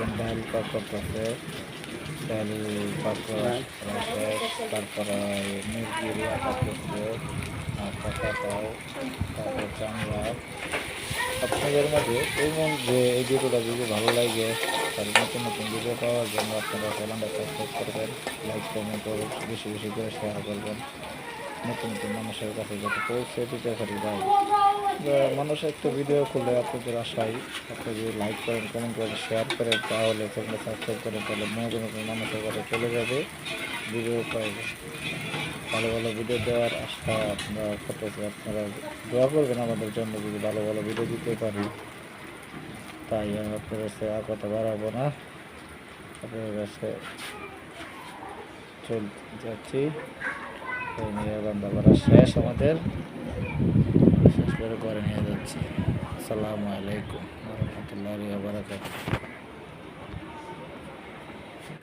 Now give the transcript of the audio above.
দেখেন ডাল পাক করতেছে, ডাল পাক করা শেষ। তারপরে মুরগির কাটতেছে, কাটাও, তারপর চামড়া। আপনাদের মাঝে এমন যে এই ভিডিওটা যদি ভালো লাগে, তাহলে নতুন নতুন ভিডিও পাওয়ার জন্য আপনারা চ্যানেলটা সাবস্ক্রাইব করবেন, লাইক কমেন্ট করে বেশি বেশি করে শেয়ার করবেন, নতুন নতুন মানুষের কাছে যাতে পৌঁছে দিতে পারি। ভাই মানুষ একটা ভিডিও খুলে আপনাদের আশায় আপনি যদি লাইক করেন, কমেন্ট করেন, শেয়ার করেন, তাহলে চ্যানেলটা সাবস্ক্রাইব করেন, তাহলে নতুন নতুন মানুষের কাছে চলে যাবে, ভিডিও পাইবে। ভালো ভালো ভিডিও দেওয়ার আশা আমরা করতেছি। আপনারা দোয়া করবেন আমাদের জন্য, যদি ভালো ভালো ভিডিও দিতে পারি। তাই আমি আপনার কাছে আর কথা বাড়াবো না, আপনার কাছে চলতে যাচ্ছি। নিয়ে রান্না করা শেষ আমাদের, শেষ করে নিয়ে যাচ্ছি। আসসালামু আলাইকুম ওয়া রাহমাতুল্লাহি ওয়া বারাকাতুহু।